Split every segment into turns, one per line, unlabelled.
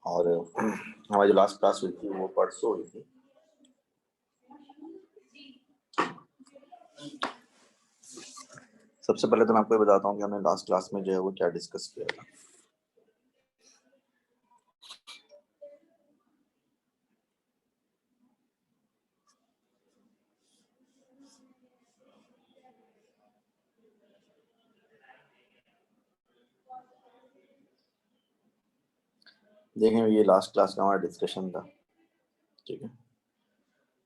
और हमारी जो लास्ट क्लास हुई थी वो परसों हुई थी। सबसे पहले तो मैं आपको ये बताता हूँ कि हमने लास्ट क्लास में जो है वो क्या डिस्कस किया था। देखें, ये लास्ट क्लास का हमारा डिस्कशन था, ठीक है।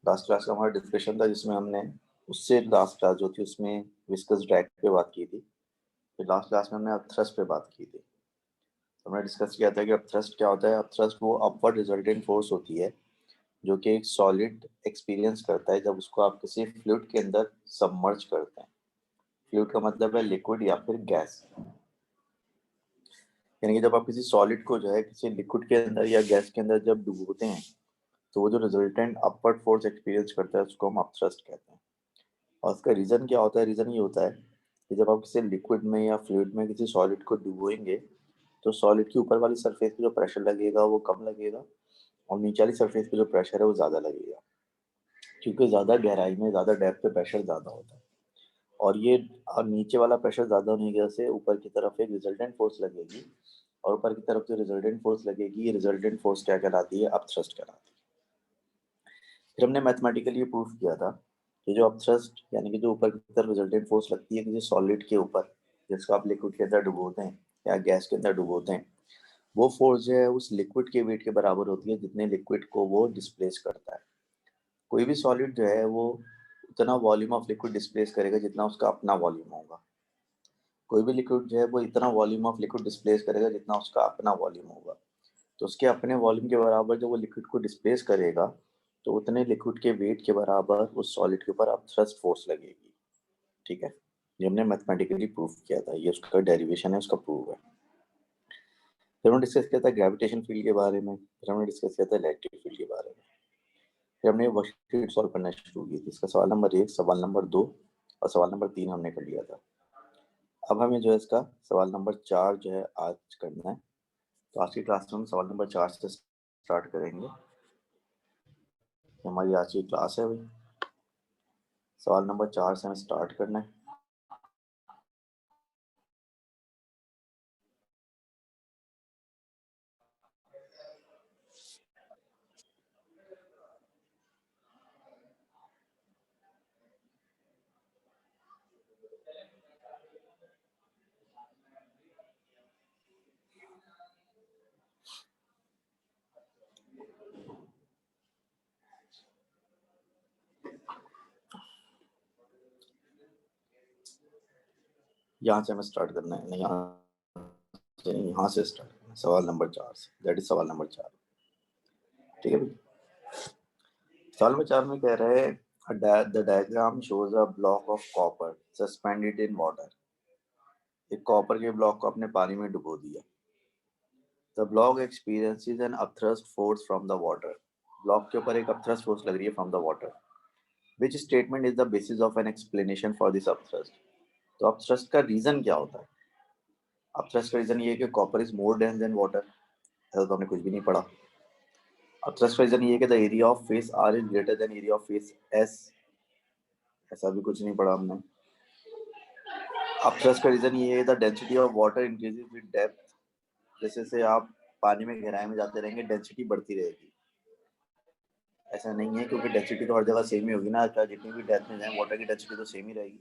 लास्ट क्लास का हमारा डिस्कशन था जिसमें हमने उससे लास्ट क्लास जो थी उसमें विस्कस ड्रैग पे बात की थी। फिर लास्ट क्लास में हमने अब थ्रस्ट पे बात की थी। तो हमने डिस्कस किया था कि अब थ्रस्ट क्या होता है। अब थ्रस्ट वो अपवर्ड रिजल्टेंट फोर्स होती है जो कि एक सॉलिड एक्सपीरियंस करता है जब उसको आप किसी फ्लूइड के अंदर सबमर्ज करते हैं। फ्लूइड का मतलब है लिक्विड या फिर गैस, यानी कि जब आप किसी सॉलिड को जो है किसी लिक्विड के अंदर या गैस के अंदर जब डुबोते हैं तो वो जो रिजल्टेंट अपवर्ड फोर्स एक्सपीरियंस करता है उसको हम अपथ्रस्ट कहते हैं। और उसका रीज़न क्या होता है? रीज़न ये होता है कि जब आप किसी लिक्विड में या फ्लूइड में किसी सॉलिड को डुबोएंगे तो सॉलिड के ऊपर वाली सरफेस पे जो प्रेशर लगेगा वो कम लगेगा और नीचे वाली सरफेस पे जो प्रेशर है वो ज़्यादा लगेगा, क्योंकि ज़्यादा गहराई में ज़्यादा डेप्थ पे प्रेशर ज़्यादा होता है। और ये नीचे वाला प्रेशर ज़्यादा होने की वजह से ऊपर की तरफ एक रिजल्टेंट फोर्स लगेगी और ऊपर की तरफ जो रिजल्टेंट फोर्स लगेगी ये रिजल्टेंट फोर्स क्या कहलाती है? अपथ्रस्ट कहलाती है। फिर हमने मैथमेटिकली ये प्रूफ किया था कि जो अपथ्रस्ट यानी कि जो ऊपर की तरफ रिजल्टेंट फोर्स लगती है किसी सॉलिड के ऊपर जिसको आप लिक्विड के अंदर डुबोते हैं या गैस के अंदर डुबोते हैं, वो फोर्स जो है उस लिक्विड के वेट के बराबर होती है जितने लिक्विड को वो डिस्प्लेस करता है। कोई भी सॉलिड जो है वो उतना वॉल्यूम ऑफ लिक्विड डिस्प्लेस करेगा जितना उसका अपना वॉल्यूम होगा। कोई भी लिक्विड जो है वो इतना वॉल्यूम ऑफ लिक्विड डिस्प्लेस करेगा जितना उसका अपना वॉल्यूम होगा। तो उसके अपने वॉल्यूम के बराबर जब वो लिक्विड को डिस्प्लेस करेगा तो उतने लिक्विड के वेट के बराबर उस सॉलिड के ऊपर अब थ्रस्ट फोर्स लगेगी, ठीक है। ये हमने मैथमेटिकली प्रूफ किया था, ये उसका डेरिवेशन है, उसका प्रूफ है। फिर हमने डिस्कस किया था ग्रेविटेशन फील्ड के बारे में, फिर हमने डिस्कस किया था इलेक्ट्रिक फील्ड के बारे में। फिर हमने वर्कशीट सॉल्व करना शुरू की थी। इसका सवाल नंबर 1, सवाल नंबर 2 और सवाल नंबर 3 हमने कर लिया था। अब हमें जो है इसका सवाल नंबर 4 जो है आज करना है। तो आज की क्लास में हम सवाल नंबर 4 से स्टार्ट करेंगे। हमारी आज की क्लास है भाई, सवाल नंबर 4 से हमें स्टार्ट करना है। यहाँ से हमें स्टार्ट करना है, नहीं यहाँ से स्टार्ट करना है, सवाल नंबर 4 से, दैट इज सवाल नंबर 4, ठीक है भाई। सवाल नंबर 4 में कह रहे हैं the diagram shows a block of copper suspended in water. एक कॉपर के ब्लॉक को आपने पानी में डुबो दिया। The block experiences an upthrust force from the water. Block के ऊपर एक अपथ्रस्ट फोर्स लग रही है from the water. Which statement is the basis of an explanation for this upthrust. तो अपथ्रस्ट का रीजन क्या होता है? अपथ्रस्ट का रीजन ये है कि copper is more dense then water. ऐसा तो हमने कुछ भी नहीं पढ़ा। अपथ्रस्ट का रीजन ये है कि the area of face R is greater than area of face S. ऐसा भी कुछ नहीं पढ़ा हमने। अपथ्रस्ट का रीजन ये है the density of water increases with depth. जैसे जैसे आप पानी में गहराई में जाते रहेंगे डेंसिटी बढ़ती रहेगी। ऐसा नहीं है क्योंकि डेंसिटी तो हर जगह सेम ही होगी ना, चाहे जितनी भी डेप्थ में जाए वाटर की डेंसिटी तो सेम ही रहेगी।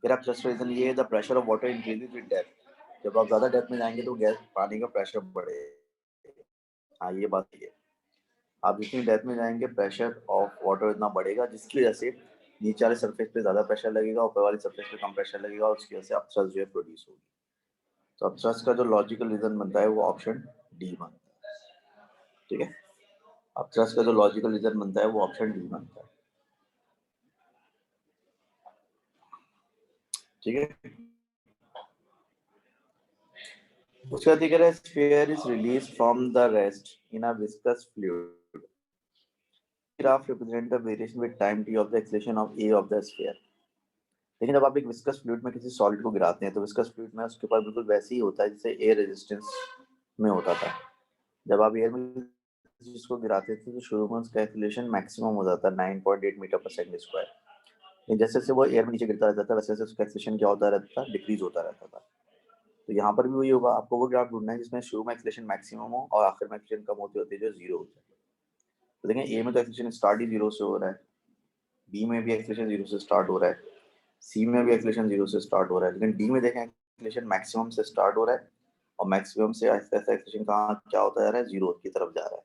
फिर अपथ्रस्ट का रीजन ये है the pressure of water increases with depth. जब आप ज़्यादा डेप्थ में जाएंगे तो गैस पानी का प्रेशर बढ़ेगा। हाँ, ये बात है। आप जितनी डेप्थ में जाएंगे प्रेशर ऑफ वाटर इतना बढ़ेगा जिसकी वजह से नीचे वाले सरफेस पे ज़्यादा प्रेशर लगेगा, ऊपर वाली सरफेस पे कम प्रेशर लगेगा और उसकी वजह से अपथ्रस्ट जो है प्रोड्यूस होगी। तो अपथ्रस्ट का जो लॉजिकल रीजन बनता है वो ऑप्शन डी बनता है, ठीक है। अपथ्रस्ट का जो लॉजिकल रीजन बनता है वो ऑप्शन डी बनता है, ठीक है। उसका दिक्कत है sphere is release from the rest in a viscous fluid. Graph represent the variation with time t of the acceleration of a of the sphere. लेकिन जब आप एक विस्कस फ्लूइड में किसी सॉलिड को गिराते हैं तो विस्कस फ्लूइड में उसके ऊपर बिल्कुल वैसे ही होता है जैसे एयर रेजिस्टेंस में होता था। जब आप एयर में जिसको गिराते थे तो शुरू में उसका एक्सीलरेशन मैक्सिमम हो जाता है 9.8 मीटर पर सेकंड स्क्वायर। लेकिन जैसे जैसे वो एयर में नीचे गिरता रहता था वैसे वैसे उसका एक्सीलरेशन क्या होता रहता था, डिक्रीज होता रहता था। तो यहाँ पर भी वही होगा, आपको वो ग्राफ ढूंढना है जिसमें शुरू में एक्सीलरेशन मैक्सिमम हो और आखिर में एक्सीलरेशन कम होते होते जो जीरो हो जाए। तो देखें ए में तो एक्सीलरेशन स्टार्ट ही जीरो से हो रहा है, बी में भी एक्सीलरेशन जीरो से स्टार्ट हो रहा है, सी में भी एक्सीलरेशन जीरो से स्टार्ट हो रहा है, लेकिन डी में देखें एक्सीलरेशन मैक्सिमम से स्टार्ट हो रहा है और मैक्सिमम से आहिस्ता आहिस्ता एक्सीलरेशन कहाँ क्या होता जा रहा है, जीरो की तरफ जा रहा है।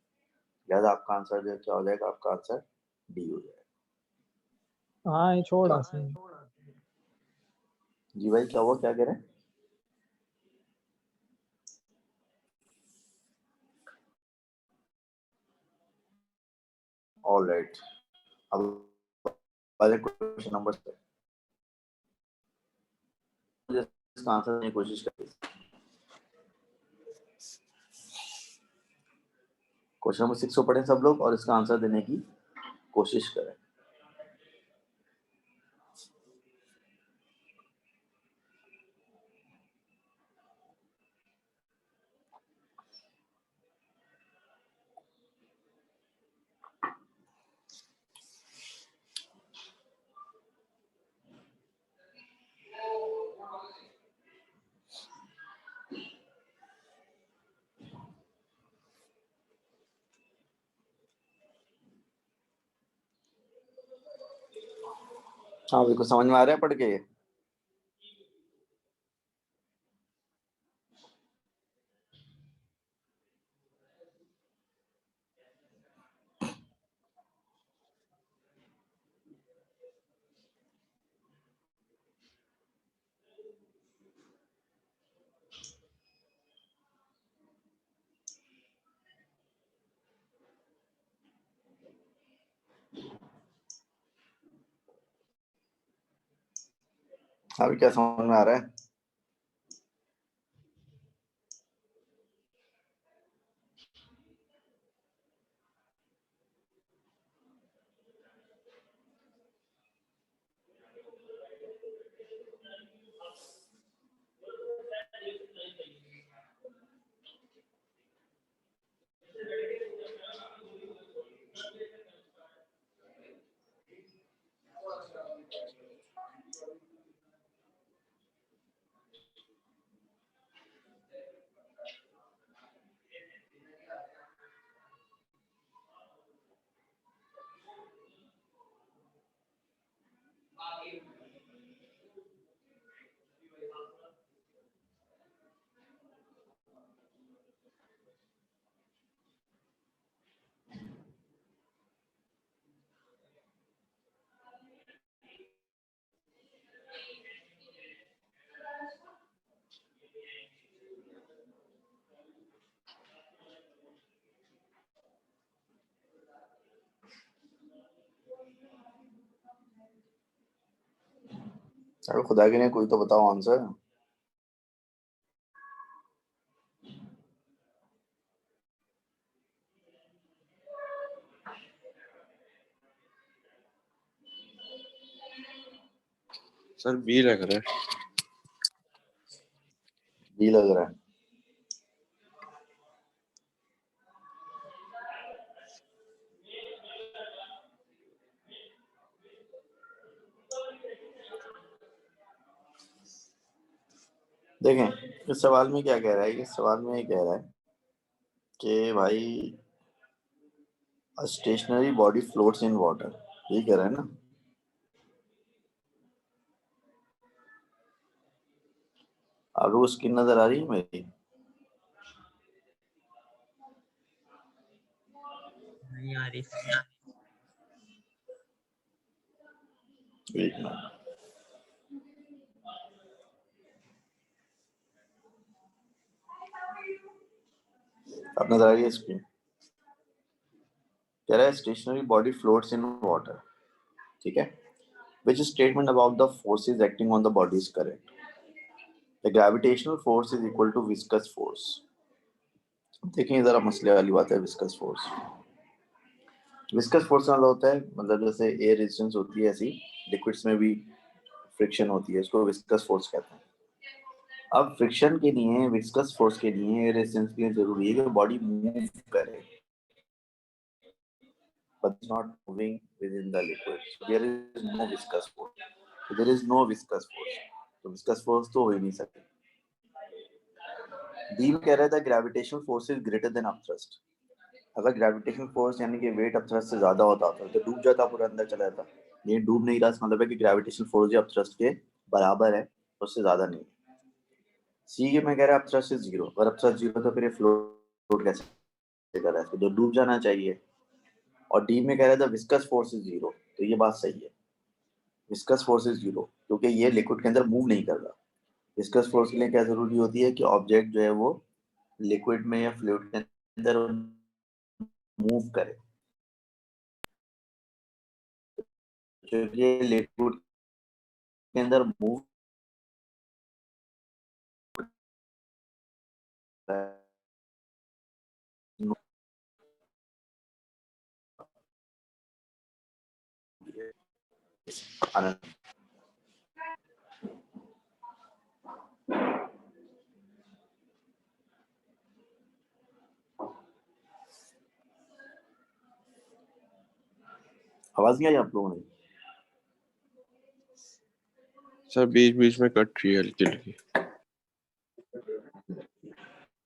लिहाजा आपका आंसर जो क्या हो जाएगा, आपका आंसर डी हो जाएगा।
हाँ ये छोड़ा सी।
जी भाई क्या हुआ, क्या कह रहे हैं? ऑल राइट, अब क्वेश्चन नंबर 6 इसका आंसर देने की कोशिश करिए। क्वेश्चन नंबर 6 को पढ़ें सब लोग और इसका आंसर देने की कोशिश करें। हाँ बिल्कुल समझ में आ रहा है पढ़ के ये? अभी क्या समझ में आ रहा है? अरे खुदा के लिए कोई तो बताओ आंसर।
सर बी लग रहा है।
बी लग रहा है। देखें इस सवाल में क्या कह रहा है, इस सवाल में ये कह रहा है कि भाई a stationary body floats in water, यही कह रहा है ना? आपको वो स्क्रीन नजर आ रही है मेरी?
नहीं आ रही।
एक मिनट, अब नजर आ रही है स्क्रीन? कह रहा है stationary body floats in water, ठीक है, which is statement about the forces acting on the body is correct. The gravitational force is equal to viscous force. देखिए जरा मसले वाली बात है, विस्कस फोर्स। विस्कस फोर्स मतलब होता है, मतलब जैसे एयर रेजिस्टेंस होती है ऐसी लिक्विड्स में भी फ्रिक्शन होती है, इसको विस्कस फोर्स कहते हैं। अब फ्रिक्शन के लिए, विस्कस फोर्स के लिए, रेजिस्टेंस के लिए जरूरी है कि बॉडी मूव करे, but it's not moving within the liquid. So there is no viscous force. So there is no viscous force. तो viscous force तो हो ही नहीं सकती. डी में कह रहा था gravitational force is greater then upthrust. अगर ग्रेविटेशनल फोर्स यानी कि वेट अपथ्रस्ट से ज्यादा होता तो डूब जाता, पूरा अंदर चला जाता. ये डूब नहीं रहा, इसका मतलब है कि ग्रेविटेशनल फोर्स जो अपथ्रस्ट के बराबर है, उससे ज्यादा नहीं. सी के में कह रहा है अपथ्रस्ट इज जीरो. अगर अपथ्रस्ट जीरो तो फिर फ्लोट कैसे कर रहा है, तो डूब जाना चाहिए. और डी में कह रहा था विस्कस फोर्स इज जीरो. तो ये बात सही है, विस्कस फोर्स इज जीरो, क्योंकि ये लिक्विड के अंदर मूव नहीं कर रहा. विस्कस फोर्स के लिए क्या जरूरी होती है कि ऑब्जेक्ट जो है वो लिक्विड में या फ्लूइड के अंदर मूव करे. क्योंकि लिक्विड के अंदर मूव आवाज नहीं आई आप लोगों ने?
सर बीच बीच में कट रही है हल्की हल्की.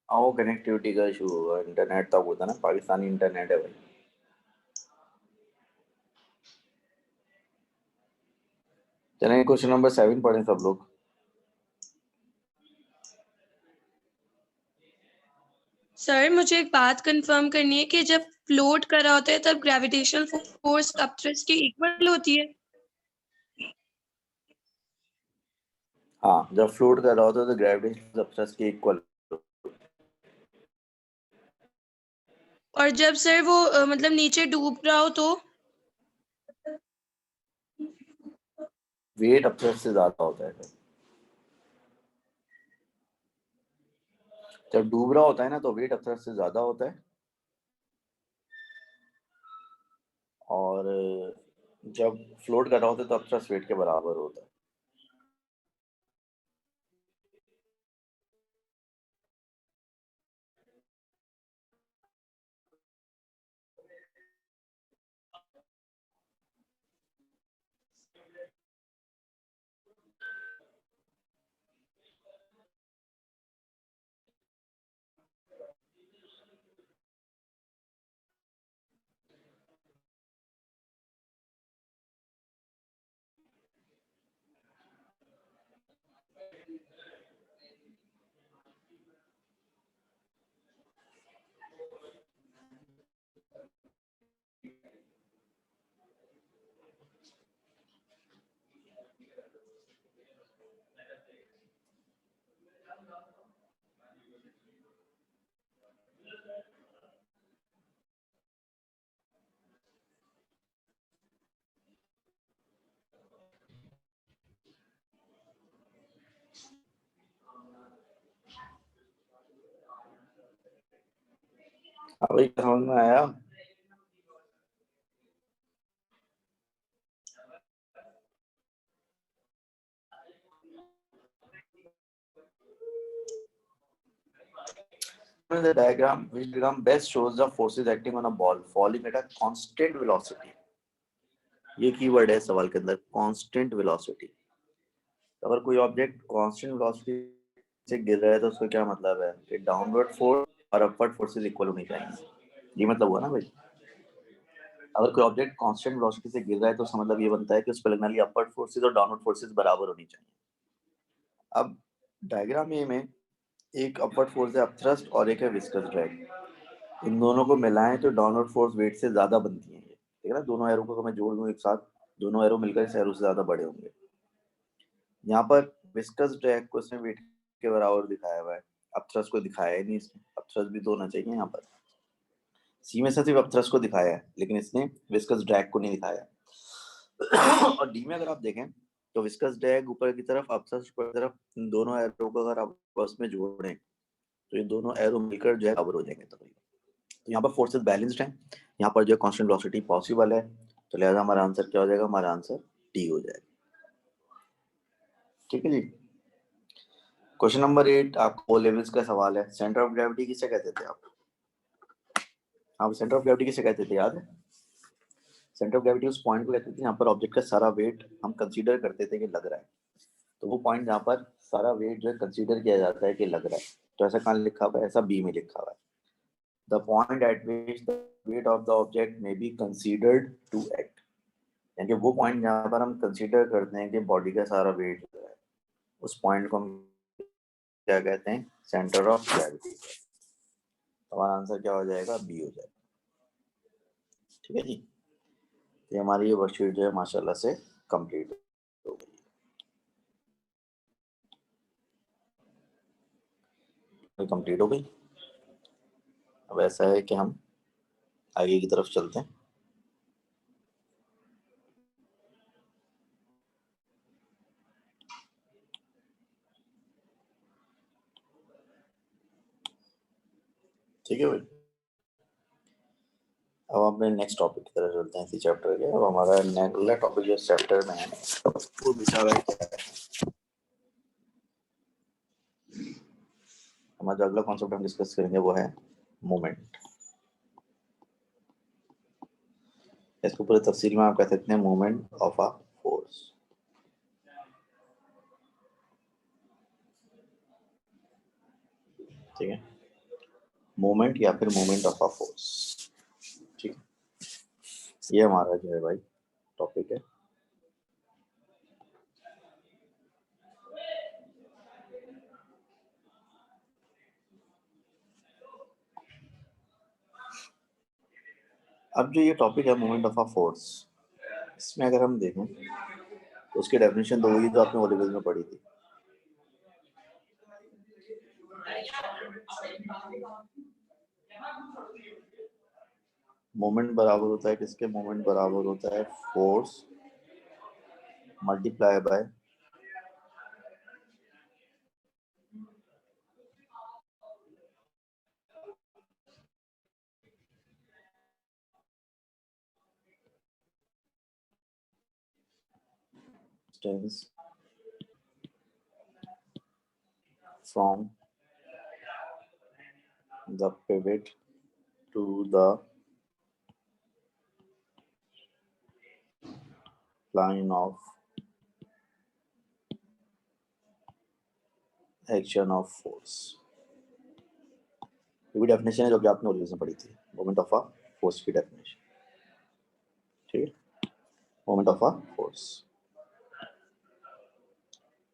वो कनेक्टिविटी का इशू होगा, इंटरनेट तक होता ना, पाकिस्तानी इंटरनेट है भाई. चलें क्वेश्चन नंबर 7 पढ़ें सब लोग.
सर मुझे एक बात कंफर्म करनी है कि जब फ्लोट कर रहा होता है तब ग्रेविटेशनल फोर्स अपथ्रस्ट की इक्वल होती है.
हाँ, जब फ्लोट कर रहा होता है तो ग्रेविटेशनल अपथ्रस्ट के इक्वल.
और जब सर वो मतलब नीचे डूब रहा हो तो
वेट अपथ्रस्ट से ज्यादा होता है. जब डूब रहा होता है ना तो वेट अपथ्रस्ट से ज्यादा होता है, और जब फ्लोट कर रहा होता है तो अपथ्रस्ट वेट के बराबर होता है. अभी समझ में आया? The diagram, which diagram best shows the forces acting on a ball falling at a constant velocity. ये कीवर्ड है सवाल के अंदर, कांस्टेंट वेलोसिटी. अगर कोई ऑब्जेक्ट कांस्टेंट वेलोसिटी से गिर रहा है तो उसका क्या मतलब है कि डाउनवर्ड फोर्स और अपवर्ड फोर्सेस इक्वल होनी चाहिए. ये मतलब हुआ ना भाई. अगर कोई ऑब्जेक्ट कांस्टेंट वेलोसिटी से गिर रहा है तो उसका मतलब ये बनता है कि उस पर लगने वाली अपवर्ड फोर्सेस और डाउनवर्ड फोर्सेस बराबर होनी चाहिए. अब डायग्राम ए में एक अपवर्ड फोर्स है अपथ्रस्ट और एक है विस्कस ड्रैग. इन दोनों को मिलाएं तो डाउनवर्ड फोर्स वेट से ज्यादा बनती है. ये ठीक है ना, दोनों एरो को मैं जोड़ दूं एक साथ, दोनों एरो मिलकर इस एरो से ज्यादा बड़े होंगे. यहाँ पर विस्कस ड्रैग को इसने वेट के बराबर दिखाया हुआ है, अपथ्रस्ट को दिखाया ही नहीं इसने. अपथ्रस्ट भी तो होना चाहिए यहाँ पर. सी में से सिर्फ अपथ्रस्ट को दिखाया है, लेकिन इसने विस्कस ड्रैग को नहीं दिखाया. और डी में अगर आप देखें तो विस्कस ड्रैग ऊपर की तरफ, अपथ्रस्ट ऊपर की तरफ. इन दोनों एरो को अगर आप आपस में जोड़ें तो ये दोनों एरो मिलकर जो है बराबर हो जाएंगे. तो यहाँ पर फोर्सेस बैलेंस्ड हैं, यहाँ पर जो है कांस्टेंट वेलोसिटी पॉसिबल है, तो लिहाजा हमारा आंसर क्या हो जाएगा? हमारा आंसर डी हो जाएगा. ठीक है जी. क्वेश्चन नंबर 8 आपको ओ लेवल्स का सवाल है। सेंटर ऑफ ग्रेविटी किसे कहते थे आप सेंटर ऑफ ग्रेविटी किसे कहते थे याद है? सेंटर ऑफ ग्रेविटी उस पॉइंट को कहते थे जहाँ पर ऑब्जेक्ट का सारा वेट हम कंसीडर करते थे कि लग रहा है। तो वो पॉइंट जहाँ पर सारा वेट जो है कंसीडर किया जाता है कि लग रहा है, तो ऐसा कहाँ लिखा हुआ है? ऐसा बी में लिखा हुआ है, the point at which the weight of the object may be considered to act. यानी कि वो पॉइंट जहाँ पर हम कंसीडर करते हैं कि बॉडी का सारा वेट जो है, उस पॉइंट को हम क्या कहते हैं? Centre of gravity. हमारा आंसर क्या हो जाएगा? बी हो जाएगा। ठीक है जी, ये हमारी ये वर्कशीट जो है माशाल्लाह से कंप्लीट हो गई। अब ऐसा है कि हम आगे की तरफ चलते हैं। ठीक है भाई, अब अपने नेक्स्ट टॉपिक की तरफ चलते हैं इसी चैप्टर के। अब हमारा अगला टॉपिक जो चैप्टर में है वो विचार है क्या है। हमारा जो अगला कॉन्सेप्ट हम डिस्कस करेंगे वो है मोमेंट। इसको पूरे तफसील में आप कह सकते हैं मोमेंट ऑफ अ फोर्स। ठीक है, मोमेंट या फिर मोमेंट ऑफ अ फोर्स। ठीक है, ये हमारा जो है भाई टॉपिक है। अब जो ये टॉपिक है मोमेंट ऑफ अ फोर्स, इसमें अगर हम देखें तो उसकी डेफिनेशन तो वही जो आपने ओ लेवल में पढ़ी थी। मोमेंट बराबर होता है किसके? मोमेंट बराबर होता है force multiply by distance from the pivot to the line of action of force। ये भी डेफिनेशन है जो कि आपने ओरिजिनल में पढ़ी थी, मोमेंट ऑफ अ फोर्स की डेफिनेशन। ठीक है, मोमेंट ऑफ अ फोर्स,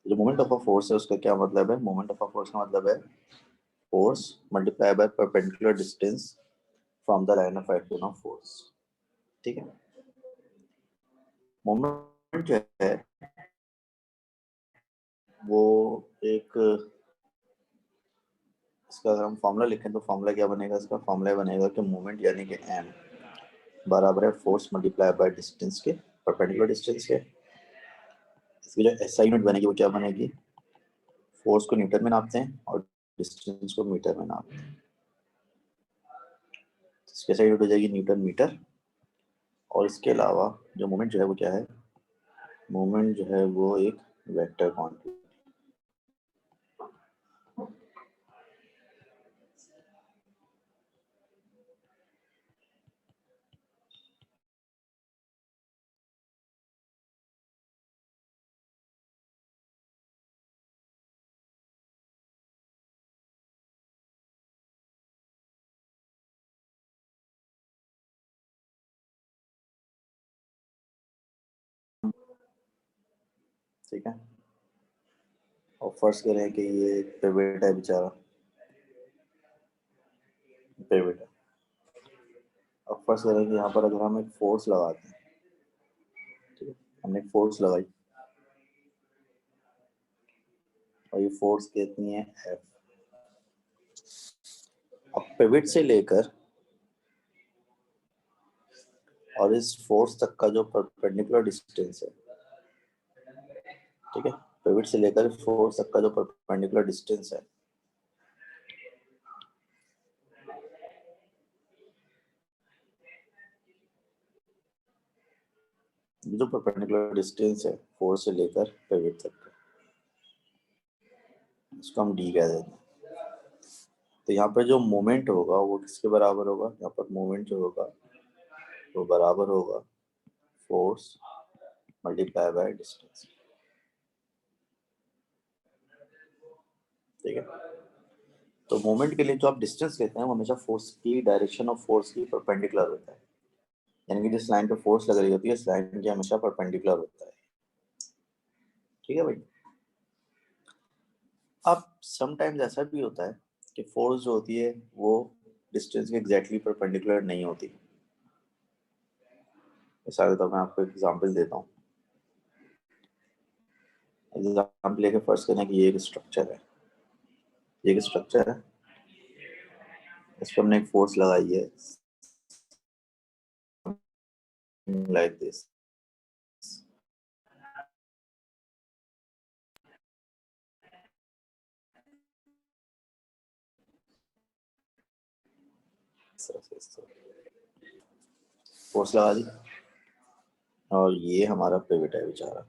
जो मोमेंट ऑफ अ फोर्स है उसका क्या मतलब है? मोमेंट ऑफ अ फोर्स का मतलब है force multiply by perpendicular distance from the line of action of force. ठीक है, मोमेंट जो है वो एक, इसका अगर हम फॉर्मूला लिखें तो फॉर्मूला क्या बनेगा? इसका फॉर्मूला बनेगा कि मोमेंट यानी कि एम बराबर है फोर्स मल्टीप्लाई बाय डिस्टेंस के, परपेंडिकुलर डिस्टेंस के। इसकी जो एसआई यूनिट बनेगी वो क्या बनेगी? फोर्स को न्यूटन में नापते हैं और डिस्टेंस को मीटर में नापते हैं। इसकी एसआई यूनिट हो जाएगी न्यूटन मीटर। और इसके अलावा जो मोमेंट जो है वो क्या है? मोमेंट जो है वो एक वेक्टर क्वांटिटी। ठीक है, और फर्ज करें कि ये पिवट है बेचारा, पिवट है। अब फर्ज करें कि यहाँ पर अगर हम एक फोर्स लगाते हैं, ठीक है, हमने एक फोर्स लगाई और ये फोर्स कितनी है? एफ। अब पिवट से लेकर और इस फोर्स तक का जो परपेंडिकुलर डिस्टेंस है, ठीक है, पिवट से लेकर फोर्स तक का जो परपेंडिकुलर डिस्टेंस है, जो परपेंडिकुलर डिस्टेंस है फोर्स से लेकर पिवट तक का, इसको हम डी कह देते हैं। तो यहाँ पर जो मोमेंट होगा वो किसके बराबर होगा, यहाँ पर मोमेंट जो होगा वो बराबर होगा फोर्स मल्टीप्लाई बाय डिस्टेंस। ठीक है, तो मोमेंट के लिए जो आप डिस्टेंस लेते हैं वो हमेशा फोर्स की डायरेक्शन ऑफ फोर्स की परपेंडिकुलर होता है, यानी कि जिस लाइन पे फोर्स लग रही होती है इस लाइन के हमेशा परपेंडिकुलर होता है। ठीक है भाई। अब समटाइम्स ऐसा भी होता है कि फोर्स जो होती है वो डिस्टेंस के एग्जैक्टली परपेंडिकुलर नहीं होती। सारे तो मैं आपको एग्जांपल देता हूँ। एग्जांपल लेके फर्स्ट करें कि ये एक स्ट्रक्चर है, ये एक स्ट्रक्चर है, इस पर हमने एक फोर्स लगाई है लाइक दिस। फोर्स लगा दी और ये हमारा पिवट है बेचारा।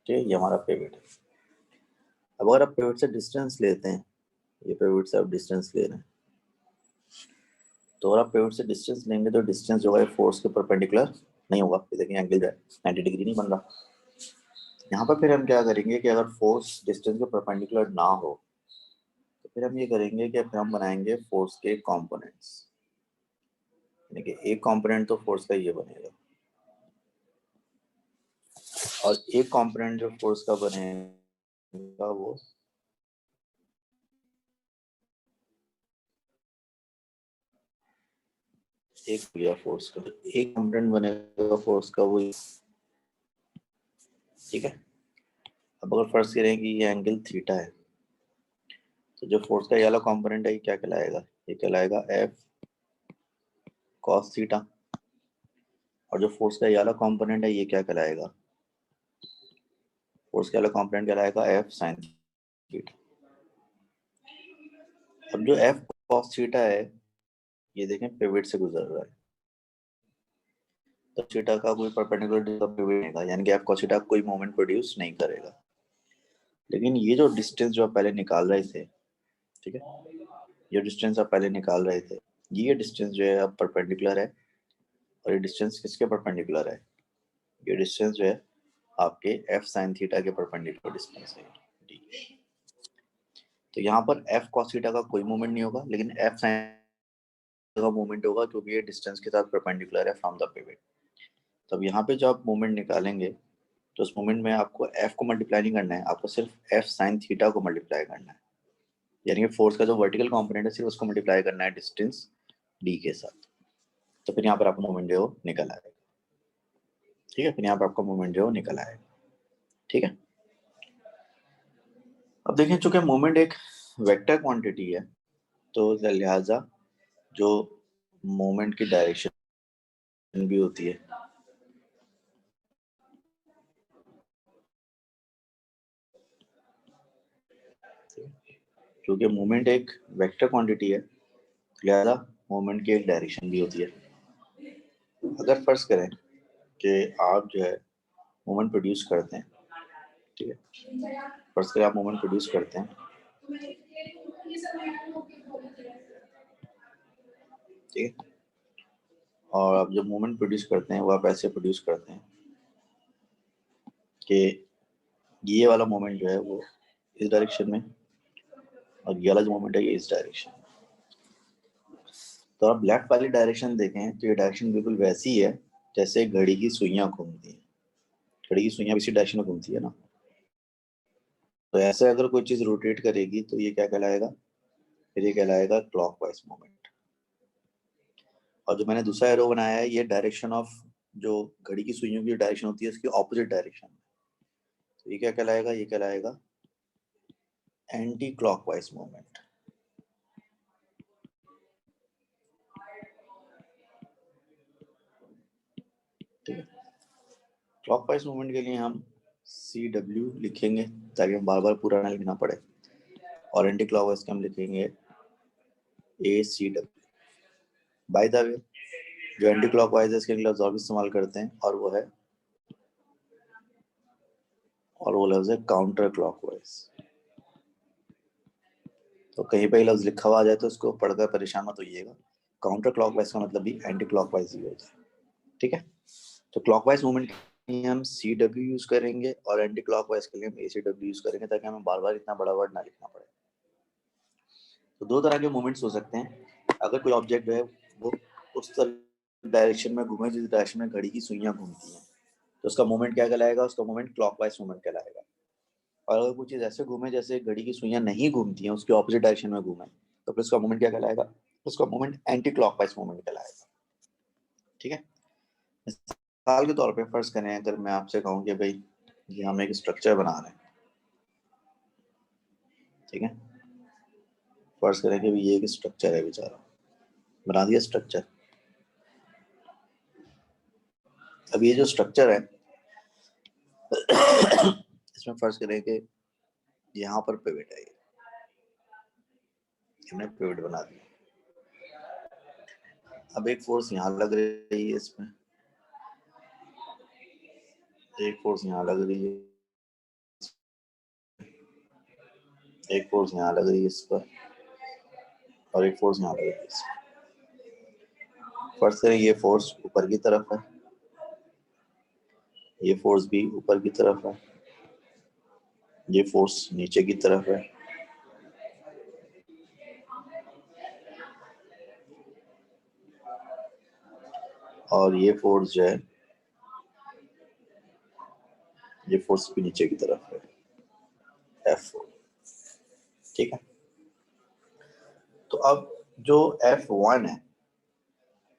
ठीक है, ये हमारा पिवट है। अब अगर आप पिवट से डिस्टेंस लेते हैं, ये पिवट से आप डिस्टेंस ले रहे हैं, तो अगर आप पिवट से डिस्टेंस लेंगे तो डिस्टेंस जो है फोर्स के परपेंडिकुलर नहीं होगा। देखिए एंगल जो है 90 डिग्री नहीं बन रहा। यहाँ पर फिर हम क्या करेंगे कि अगर फोर्स डिस्टेंस के परपेंडिकुलर ना हो तो फिर हम ये करेंगे कि फिर हम बनाएंगे फोर्स के कंपोनेंट्स। यानी कि एक कंपोनेंट तो फोर्स का ये बनेगा और एक कंपोनेंट जो फोर्स का बनेगा वो एक हो गया फोर्स का, एक कंपोनेंट बनेगा फोर्स का वो। ठीक है, अब अगर फर्स्ट करें कि ये एंगल थीटा है तो जो फोर्स का ये वाला कंपोनेंट है ये क्या कहलाएगा, ये कहलाएगा एफ कॉस थीटा, और जो फोर्स का ये वाला कंपोनेंट है ये क्या कहलाएगा, फोर्स का वाला कंपोनेंट कहलाएगा एफ साइन थीटा। अब जो एफ कॉस थीटा है ये देखें पिवट से गुजर रहा है, तो थीटा का कोई परपेंडिकुलर पिवट नहीं था, यानी कि एफ कॉस थीटा कोई मोमेंट प्रोड्यूस नहीं करेगा। लेकिन ये जो डिस्टेंस जो आप पहले निकाल रहे थे, ठीक है, ये डिस्टेंस आप पहले निकाल रहे थे, ये डिस्टेंस जो है अब परपेंडिकुलर है, और ये डिस्टेंस किसके परपेंडिकुलर है, ये डिस्टेंस जो है आपके एफ साइन थीटा के परपेंडिकुलर डिस्टेंस है डी। तो यहाँ पर एफ कॉस थीटा का कोई मोमेंट नहीं होगा, लेकिन एफ साइन का मोमेंट होगा क्योंकि ये डिस्टेंस के साथ परपेंडिकुलर है फ्रॉम द पिवट। तब यहाँ पे जो आप मोमेंट निकालेंगे तो उस मोमेंट में आपको एफ को मल्टीप्लाई नहीं करना है, आपको सिर्फ एफ साइन थीटा को मल्टीप्लाई करना है, यानी कि फोर्स का जो वर्टिकल कंपोनेंट है सिर्फ उसको मल्टीप्लाई करना है डिस्टेंस डी के साथ। तो फिर यहाँ पर आपका मोमेंट जो है वो निकल आएगा। ठीक है, फिर यहाँ पर आपका मोमेंट जो है वो निकल आएगा। ठीक है, अब देखें चूंकि मोमेंट एक वेक्टर क्वांटिटी है तो लिहाजा जो मोमेंट की डायरेक्शन भी होती है, क्योंकि मोमेंट एक वेक्टर क्वांटिटी है लिहाजा मोमेंट की एक डायरेक्शन भी होती है। अगर फर्ज करें कि आप जो है मोमेंट प्रोड्यूस करते हैं, ठीक है, फर्ज करें आप मोमेंट प्रोड्यूस करते हैं, ठीक है, और आप जब मोमेंट प्रोड्यूस करते हैं वो आप ऐसे प्रोड्यूस करते हैं कि ये वाला मोमेंट जो है वो इस डायरेक्शन में और ये वाला जो मोमेंट है ये इस डायरेक्शन में। तो आप लेफ्ट वाली डायरेक्शन देखें तो ये डायरेक्शन बिल्कुल वैसी है जैसे घड़ी की सुइयां घूमती हैं, घड़ी की सुइयां इसी डायरेक्शन में घूमती है ना। तो ऐसे अगर कोई चीज रोटेट करेगी तो ये क्या कहलाएगा, फिर ये कहलाएगा क्लॉकवाइज मोमेंट। और जो मैंने दूसरा एरो बनाया है ये डायरेक्शन ऑफ जो घड़ी की सुइयों की डायरेक्शन होती है इसकी ऑपोजिट डायरेक्शन, तो ये क्या कहलाएगा, ये कहलाएगा एंटी क्लॉकवाइज मोमेंट। ठीक है, क्लॉकवाइज मूवमेंट के लिए हम CW लिखेंगे ताकि हम बार बार पूरा ना लिखना पड़े, और एंटी क्लॉकवाइज के हम लिखेंगे ACW। बाय द वे जो एंटी क्लॉकवाइज है इसके लिए लफ्ज और भी इस्तेमाल करते हैं और वो लफ्ज है काउंटर क्लॉकवाइज। तो कहीं पे लफ्ज लिखा हुआ आ जाए तो उसको पढ़कर परेशान मत होइएगा। काउंटर क्लॉकवाइज का मतलब भी एंटी क्लॉकवाइज ही होता है, ठीक है। तो क्लॉकवाइज मूवमेंट के लिए हम CW यूज करेंगे और एंटी क्लॉकवाइज के लिए हम ACW यूज करेंगे, ताकि हमें बार बार इतना बड़ा वर्ड ना लिखना पड़े। तो दो तरह के मूवमेंट्स हो सकते हैं। अगर कोई ऑब्जेक्ट जो है वो उस डायरेक्शन में घूमे जिस डायरेक्शन में घड़ी की सुइयां घूमती हैं, तो उसका मूवमेंट क्या कहलाएगा? उसका मूवमेंट क्लॉकवाइज मूवमेंट कहलाएगा। और अगर कोई चीज़ ऐसे घूमे जैसे घड़ी की सुइयां नहीं घूमती हैं, उसके ऑपोजिट डायरेक्शन में घूमे, तो फिर उसका मूवमेंट क्या कहलाएगा? उसका मूवमेंट एंटी क्लॉकवाइज मूवमेंट कहलाएगा, ठीक है। मिसाल के तौर पे फर्ज करें, अगर मैं आपसे कहूँ कि भाई ये हम एक स्ट्रक्चर बना रहे हैं, ठीक है। फर्ज करें कि ये एक स्ट्रक्चर है, बेचारा बना दिया स्ट्रक्चर। अब ये जो स्ट्रक्चर है इसमें फर्ज करें कि यहाँ पर पिवट है, हमने पिवट बना दिया। अब एक फोर्स यहाँ लग रही है, इसमें एक फोर्स यहाँ लग रही है, एक फोर्स यहाँ लग रही है इस पर, और एक फोर्स यहाँ लग रही है इस पर। फर्ज करें ये फोर्स ऊपर की तरफ है, ये फोर्स भी ऊपर की तरफ है, ये फोर्स नीचे की तरफ है, और ये फोर्स जो है ये फोर्स भी नीचे की तरफ है, F4, ठीक है। तो अब जो F1 है,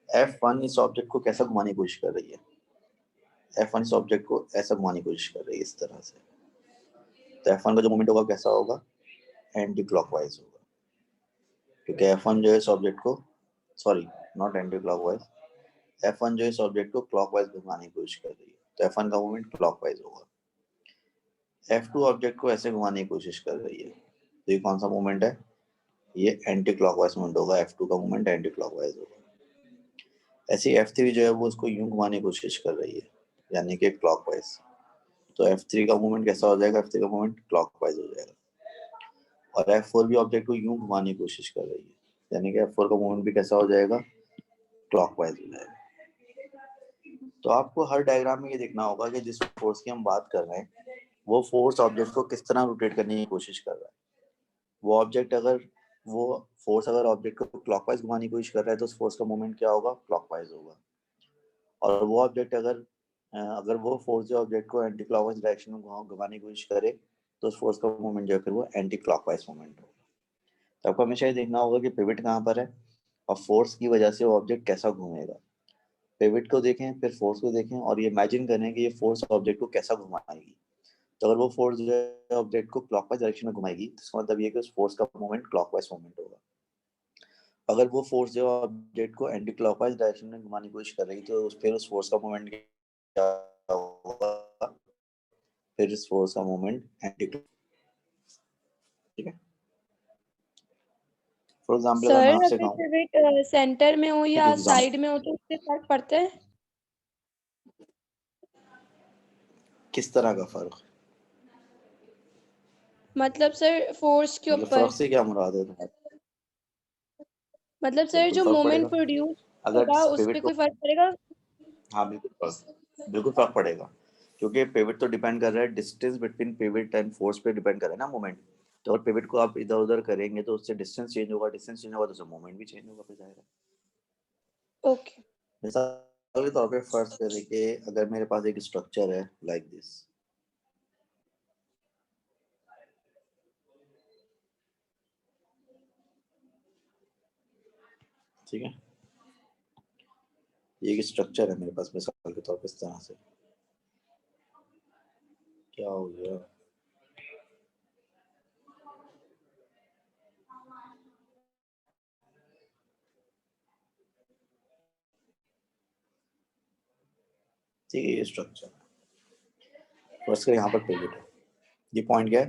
F1 इस ऑब्जेक्ट को कैसा घुमाने की कोशिश कर रही है? F1 इस ऑब्जेक्ट को ऐसा घुमाने की कोशिश कर रही है, इस तरह से। तो F1 का जो मोमेंट होगा कैसा होगा? एंटी क्लॉकवाइज होगा, क्योंकि F1 जो है इस ऑब्जेक्ट को, sorry not anti clockwise, F1 जो है इस ऑब्जेक्ट को क्लॉकवाइज घुमाने की कोशिश कर रही है, तो F1 का मोमेंट क्लॉकवाइज होगा। F2 ऑब्जेक्ट को ऐसे घुमाने की कोशिश कर रही है, तो ये कौन सा मोमेंट है? ये एंटी क्लॉकवाइज मोमेंट होगा, F2 का मोमेंट एंटी क्लॉकवाइज होगा। ऐसे F3 जो है वो उसको यूं घुमाने की कोशिश कर रही है, यानी कि क्लॉकवाइज, तो F3 का मूवमेंट कैसा हो जाएगा? F3 का मूवमेंट क्लॉकवाइज हो जाएगा। और F4 भी ऑब्जेक्ट को यूं घुमाने की कोशिश कर रही है, यानी कि F4 का मूवमेंट भी कैसा हो जाएगा? क्लॉकवाइज हो जाएगा। तो आपको हर डायग्राम में ये देखना होगा कि जिस फोर्स की हम बात कर रहे हैं वो फोर्स ऑब्जेक्ट को किस तरह रोटेट करने की कोशिश कर रहा है। वो फोर्स अगर ऑब्जेक्ट को क्लॉकवाइज घुमाने की कोशिश कर रहा है तो उस फोर्स का मूवमेंट क्या होगा? क्लॉकवाइज होगा। और वो ऑब्जेक्ट अगर वो फोर्स जो ऑब्जेक्ट को एंटी क्लॉकवाइज डायरेक्शन में घुमाने की कोशिश करे तो उस फोर्स का मूवमेंट जो है फिर वो एंटी क्लॉकवाइज मूवमेंट होगा। तो आपको हमेशा ये देखना होगा कि पिवट कहाँ पर है और फोर्स की वजह से वो ऑब्जेक्ट कैसा घूमेगा। पिवट को देखें, फिर फोर्स को देखें और ये इमेजिन करें कि ये फोर्स ऑब्जेक्ट को कैसा घुमाएगी। तो अगर वो फोर्स जो है ऑब्जेक्ट को क्लॉकवाइज डायरेक्शन में घुमाएगी तो इसका मतलब ये कि उस फोर्स का मूवमेंट क्लॉकवाइज मूवमेंट होगा। अगर वो फोर्स जो ऑब्जेक्ट को एंटी क्लॉकवाइज डायरेक्शन में घुमाने की कोशिश कर रही तो फिर उस फोर्स का मूवमेंट क्या होगा? फिर इस फोर्स का मूवमेंट एंटी, ठीक है। फॉर एग्जांपल अगर
सर
मैं आपसे
अगर
कहूँ,
पिवट सेंटर में हो
एक
या
एग्जांपल,
साइड में हो तो उससे फर्क पड़ता है?
किस तरह का फर्क?
मतलब सर फोर्स के
मतलब
ऊपर,
फर्क से क्या मुराद है तुम्हारा?
मतलब सर
बिल्कुल
जो
फर्क
मोमेंट
पड़ेगा।
प्रोड्यूस
अगर
होगा उस
पिवट
पे
को,
कोई फर्क पड़ेगा?
हाँ बिल्कुल फर्क पड़ेगा, क्योंकि पिवट तो डिपेंड कर रहा है distance between pivot and force पे डिपेंड कर रहा है ना मोमेंट। तो अगर पिवट को आप इधर उधर करेंगे तो उससे डिस्टेंस चेंज होगा, डिस्टेंस चेंज होगा तो उससे मोमेंट भी चेंज होगा, फिर जाएगा।
ओके।
मिसाल के तौर पे फर्ज करें कि अगर मेरे पास एक स्ट्रक्चर है लाइक दिस, ठीक है। ये एक स्ट्रक्चर है मेरे पास मिसाल के तौर पे इस तरह से, क्या हो गया? ठीक है, ये स्ट्रक्चर फर्ज करें यहाँ पर पिवट है, ये पॉइंट क्या है?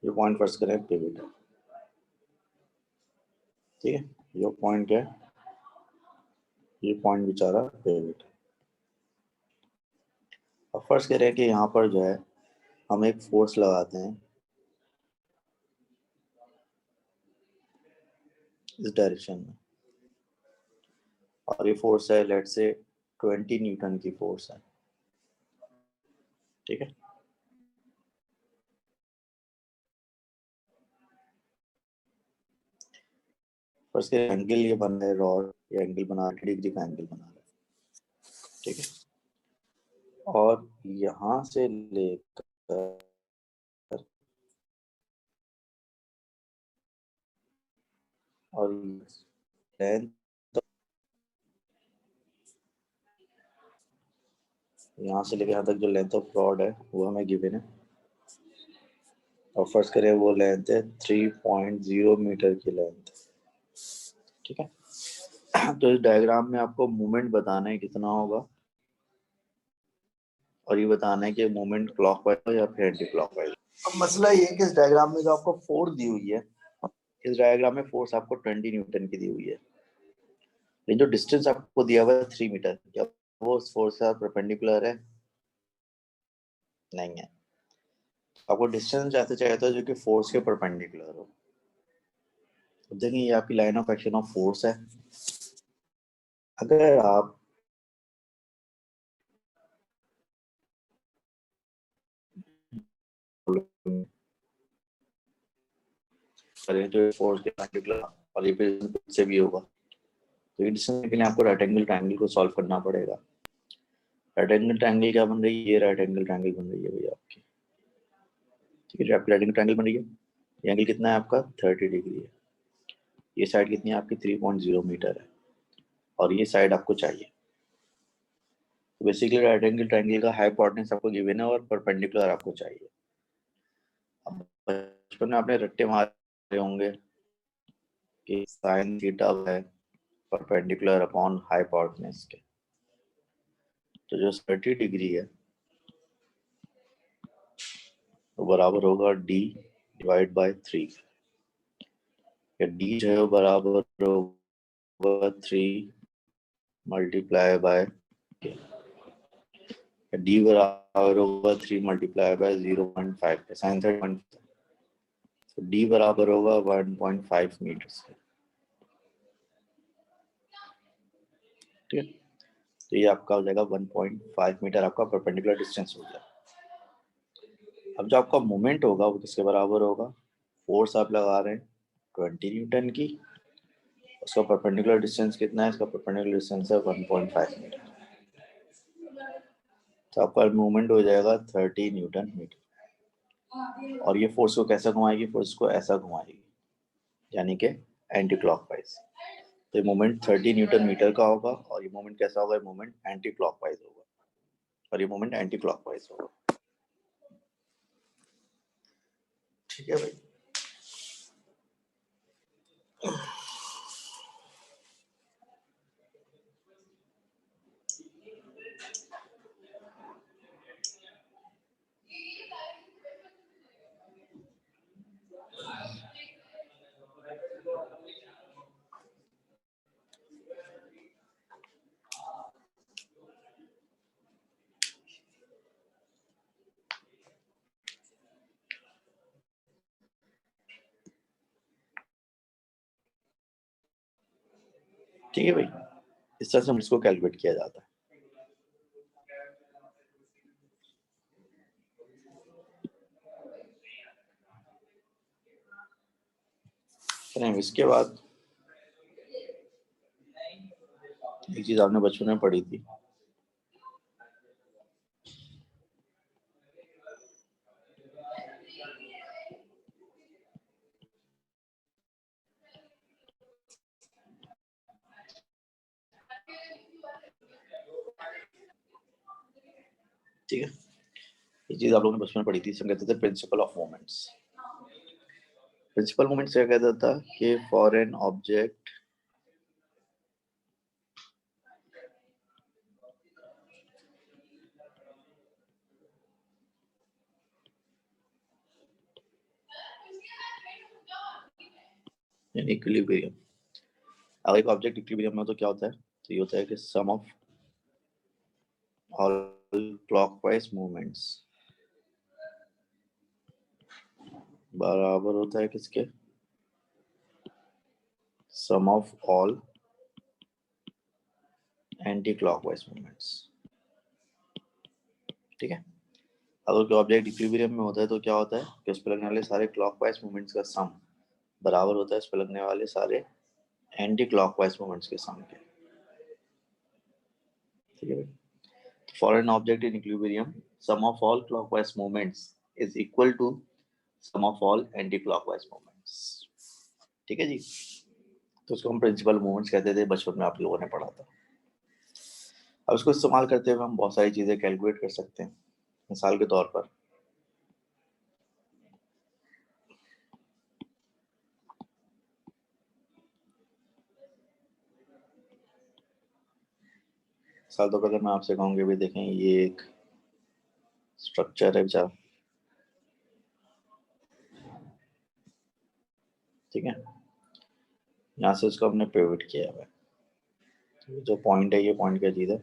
ये पॉइंट फर्ज करें पिवट है, ठीक है। ये पॉइंट क्या है? ये पॉइंट बेचारा पिवट है। अब फर्ज करें कि यहाँ पर जो है हम एक फोर्स लगाते हैं इस डायरेक्शन में, और ये फोर्स है लेट से 20 न्यूटन की फोर्स है, ठीक है। फर्स्ट के एंगल ये बन रहा है, रॉड ये एंगल बना 90 डिग्री का एंगल बना रहा है, ठीक है। और यहाँ से लेकर और लेंथ यहाँ से लेकर यहाँ तक जो लेंथ ऑफ रॉड है वो हमें गिवन है, और फर्स्ट करें वो लेंथ है 3.0 मीटर की लेंथ, ठीक है। तो इस डायग्राम में आपको मूवमेंट बताना है कितना होगा, और ये बताना है कि मूवमेंट क्लॉकवाइज या फिर एंटी क्लॉकवाइज। अब मसला ये है कि इस डायग्राम में जो आपको फोर्स दी हुई है, इस डायग्राम में फोर्स आपको 20 न्यूटन की दी हुई है, लेकिन जो डिस्टेंस आपको दिया हुआ है 3 मीटर, क्या वो उस फोर्स से परपेंडिकुलर है? नहीं है। आपको डिस्टेंस ऐसे चाहिए था जो कि फोर्स के परपेंडिकुलर हो। तो देखिए ये आपकी line of action of force है। अगर आप करें तो फोर्स के परपेंडिकुलर और ये से भी होगा, तो ये डिस्टेंस के लिए आपको राइट एंगल ट्रायंगल को सॉल्व करना पड़ेगा। राइट एंगल ट्रायंगल क्या बन रही है? ये राइट एंगल ट्रायंगल बन रही है भैया आपकी, ठीक है। आपकी राइट एंगल ट्रायंगल बन रही है, ये एंगल कितना है आपका? 30 डिग्री है। ये साइड कितनी है आपकी? 3.0 मीटर है, और ये साइड आपको चाहिए। तो बेसिकली राइट एंगल ट्रायंगल का हाइपोटेन्यूज आपको गिवन है और परपेंडिकुलर आपको चाहिए। अब बचपन में आपने रट्टे मारे होंगे कि साइन थीटा है परपेंडिकुलर अपॉन हाइपोटेन्यूज के, तो जो 30 डिग्री है वो बराबर होगा d डिवाइड बाय 3, या d जो है वो बराबर होगा 3 मल्टीप्लाई बाय k, या d बराबर होगा 3 मल्टीप्लाई बाय 0.5 साइन 30, तो d बराबर होगा 1.5 मीटर से, ठीक है। तो ये आपका हो जाएगा 1.5 मीटर, आपका परपेंडिकुलर डिस्टेंस हो जाएगा। अब जो आपका मोमेंट होगा वो किसके बराबर होगा? फोर्स आप लगा रहे हैं 20 न्यूटन की, उसका परपेंडिकुलर डिस्टेंस कितना है? इसका परपेंडिकुलर डिस्टेंस है 1.5 मीटर, तो आपका मूवमेंट हो जाएगा 30 न्यूटन मीटर। और ये फोर्स को कैसा घुमाएगी? फोर्स को ऐसा घुमाएगी, यानी कि एंटी क्लॉकवाइज। तो ये मोमेंट 30 न्यूटन मीटर का होगा, और ये मोमेंट कैसा होगा? ये मोमेंट एंटी क्लॉकवाइज होगा, और ये मोमेंट एंटी क्लॉकवाइज होगा, ठीक है भाई। ठीक है भाई, इस तरह से हम इसको कैलकुलेट किया जाता है। इसके बाद एक चीज आपने बचपन में पढ़ी थी, ठीक है। ये चीज आप लोगों ने बचपन में पढ़ी थी, इसे कहते थे principle of moments. Principle moments क्या कहता था कि for an object in equilibrium, अगर एक ऑब्जेक्ट इक्विलिब्रियम में तो क्या होता है? तो ये होता है कि सम ऑफ ऑल क्लॉकवाइज मूवमेंट्स बराबर होता है किसके? sum of all anti-clockwise movements। ठीक है, अगर कोई ऑब्जेक्ट इक्विलिब्रियम में होता है तो क्या होता है कि उस पर लगने वाले सारे क्लॉकवाइज मूवमेंट्स का सम बराबर होता है उस पर लगने वाले सारे एंटी क्लॉकवाइज मूवमेंट्स के सम के। ठीक है, for an object in equilibrium sum of all clockwise movements is equal to sum of all anticlockwise movements. ठीक है जी, तो उसको हम प्रिंसिपल मूवमेंट्स कहते थे, बचपन में आप लोगों ने पढ़ा था। अब इसको इस्तेमाल करते हुए हम बहुत सारी चीजें कैलकुलेट कर सकते हैं। मिसाल के तौर पर साल तो अगर मैं आपसे कहूँगी भी देखें ये एक स्ट्रक्चर है बेचारा, ठीक है, यहाँ से इसको हमने पिवट किया है। जो पॉइंट है ये पॉइंट क्या चीज़ है,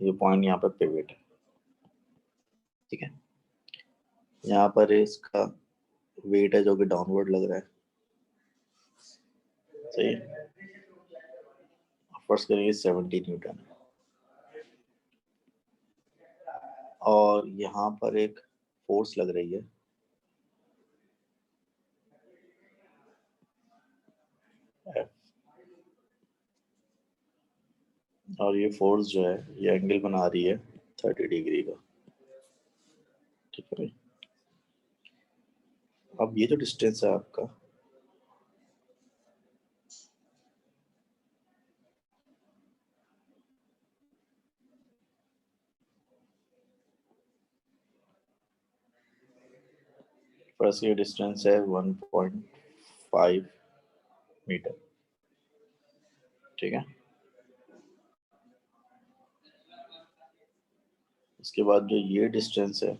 ये पॉइंट यहाँ पर पिवट है। ठीक है, यहाँ पर इसका वेट है जो कि डाउनवर्ड लग रहा है, सही है, फर्स्ट करेंगे 70 न्यूटन और यहाँ पर एक फोर्स लग रही है F, और ये फोर्स जो है ये एंगल बना रही है 30 डिग्री का। ठीक है, अब ये जो डिस्टेंस है आपका फर्स्ट ये डिस्टेंस है 1.5 मीटर। ठीक है, इसके बाद जो ये डिस्टेंस है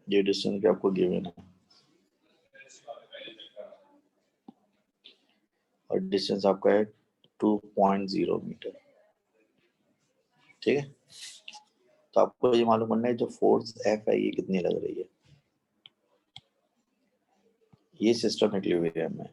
ये डिस्टेंस भी आपको गिवन है और डिस्टेंस आपका है 2.0 मीटर। ठीक है, तो आपको ये मालूम करना है जो फोर्स F है ये कितनी लग रही है। ये सिस्टम इक्विलिब्रियम में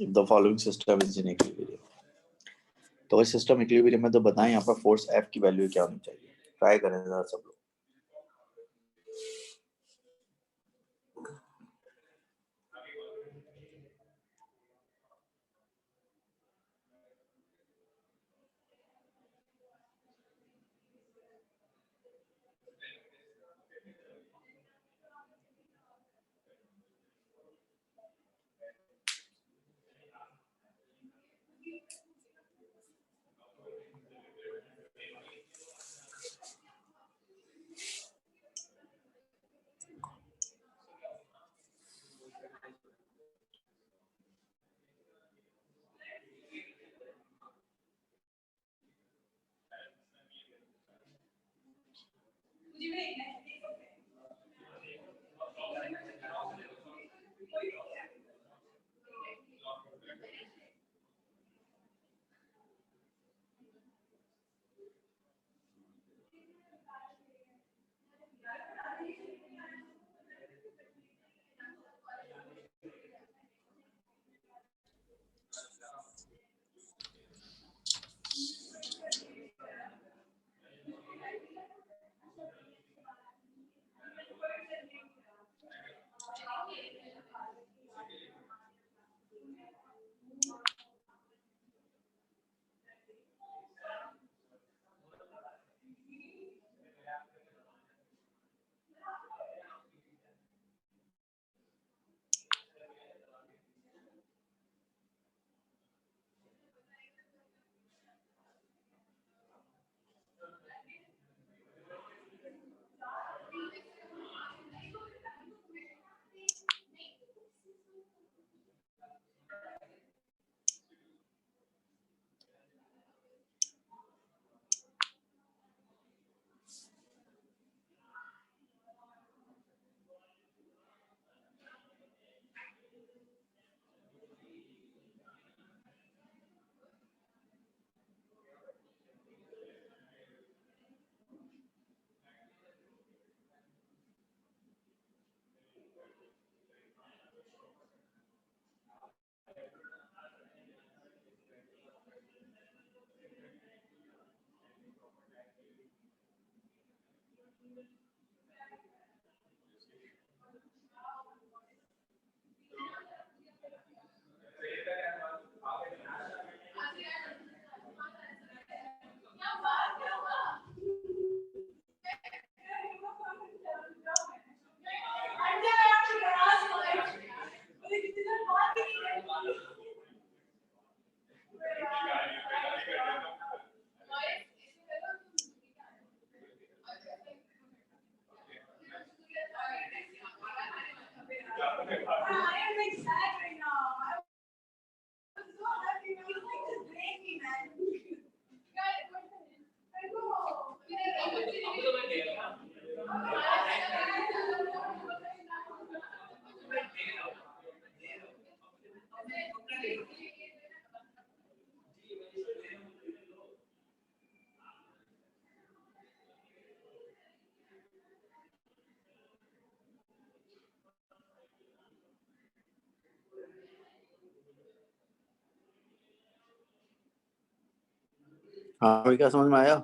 the following system is in equilibrium. तो इस सिस्टम इक्विलिब्रियम में तो बताएं यहाँ पर फोर्स F की वैल्यू क्या होनी चाहिए, ट्राई करें जरा सब लोग। हाँ अभी क्या समझ में आया?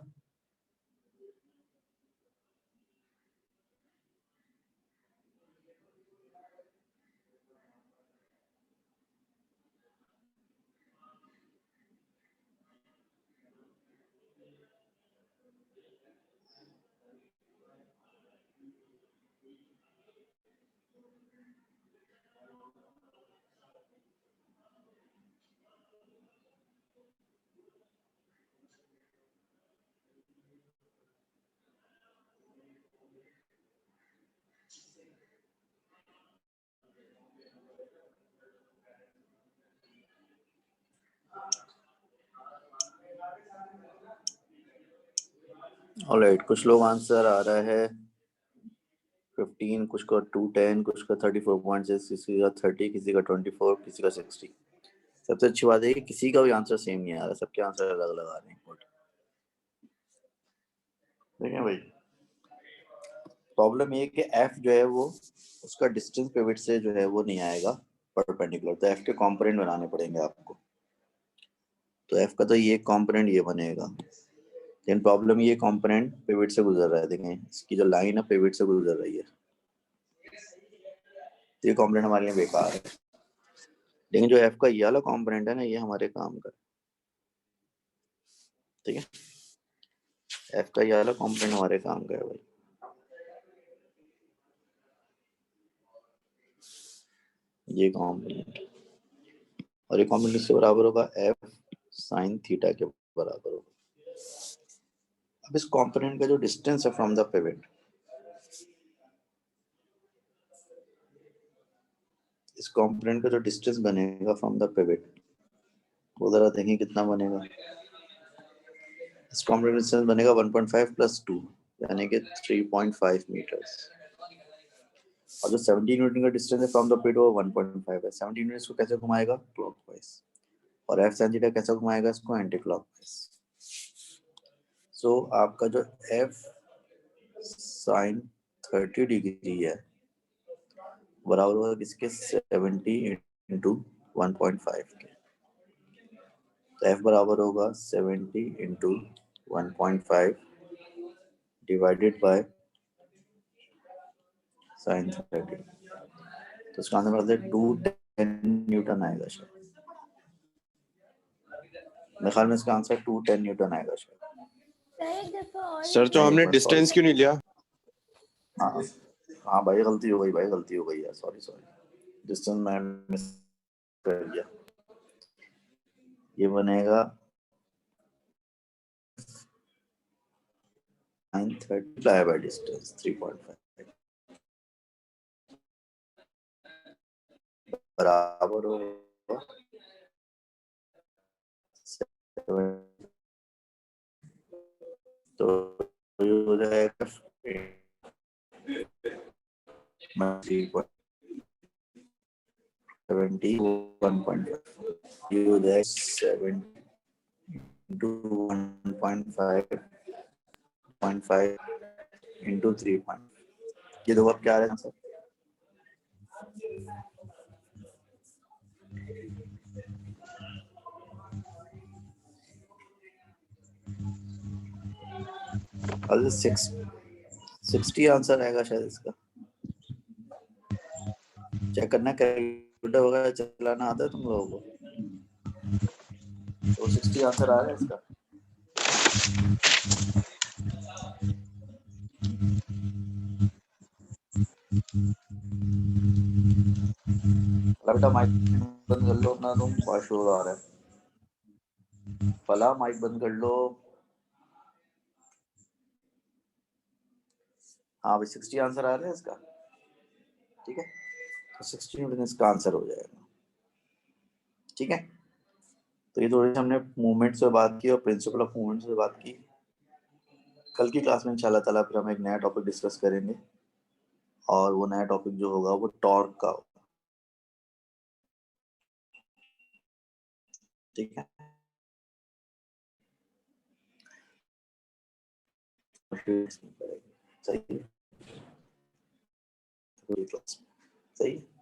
ऑलराइट, कुछ लोग आंसर आ रहा है 15, कुछ का 210, कुछ का 34.6, किसी का 30, किसी का 24, किसी का 60। सबसे अच्छी बात है कि किसी का भी आंसर सेम नहीं आ रहा, सबके आंसर अलग अलग आ रहे हैं। देखें भाई, प्रॉब्लम ये है कि एफ जो है वो उसका डिस्टेंस पिवट से जो है वो नहीं आएगा परपेंडिकुलर, तो एफ के कंपोनेंट बनाने पड़ेंगे आपको। तो एफ का तो ये कंपोनेंट ये बनेगा, लेकिन प्रॉब्लम ये कंपोनेंट पिवट से गुजर रहा है। देखें इसकी जो लाइन है पिवट से गुजर रही है, तो ये कंपोनेंट हमारे लिए बेकार है। लेकिन जो एफ का ये वाला कंपोनेंट है ना, ये हमारे काम का, ठीक है। एफ का ये वाला कंपोनेंट हमारे काम का है भाई। ये कंपोनेंट और ये कंपोनेंट किसके बराबर होगा? एफ साइन थीटा के बराबर होगा। अब इस कंपोनेंट का जो डिस्टेंस है फ्रॉम द पिवट, इस कंपोनेंट का जो डिस्टेंस बनेगा फ्रॉम द पिवट, वो जरा देखें कितना बनेगा। इस कंपोनेंट डिस्टेंस बनेगा 1.5 प्लस 2 यानी कि 3.5 मीटर्स। और जो 17 न्यूटन का डिस्टेंस है फ्रॉम द पिवट वो 1.5 है। 17 न्यूटन इसको कैसे घुमाएगा? क्लॉकवाइज। और एफ साइन थीटा कैसे घुमाएगा इसको? Anti clockwise. सो आपका जो एफ साइन 30 डिग्री है बराबर होगा किसके? 70 इंटू 1.5 के। तो एफ बराबर होगा 70 इंटू 1.5 डिवाइडेड बाय साइन 30। तो इसका आंसर मतलब 210 न्यूटन आएगा शायद। मेरे ख्याल में इसका आंसर 210 न्यूटन आएगा शायद।
सर तो हमने डिस्टेंस क्यों नहीं लिया?
हाँ हाँ भाई, गलती हो गई भाई, गलती हो गई यार, सॉरी। डिस्टेंस मैं मिस कर दिया। ये बनेगा 930 बाय डिस्टेंस 3.5 बराबर होगा 7। तो ये हो जाएगा 71.5। ये हो जाएगा 7 इंटू 1.5 इंटू 3. ये दो अब क्या आ रहा है आंसर? और 6 60 आंसर आएगा शायद इसका। चेक करना, कैलकुलेटर वगैरह चलाना आता है तुम लोगों को? तो 60 आंसर आ रहा है इसका। बेटा माइक बंद कर लो अपना, तुम बहुत शोर आ रहा है। फला माइक बंद कर लो। हाँ भाई 60 आंसर आ रहा है इसका, ठीक है। तो 60 में इसका आंसर हो जाएगा, ठीक है। तो ये थोड़ी हमने मूवमेंट से बात की और प्रिंसिपल ऑफ मूवमेंट से बात की। कल की क्लास में इंशाल्लाह ताला फिर हम एक नया टॉपिक डिस्कस करेंगे, और वो नया टॉपिक जो होगा वो टॉर्क का होगा, ठीक है। सही है, सही है।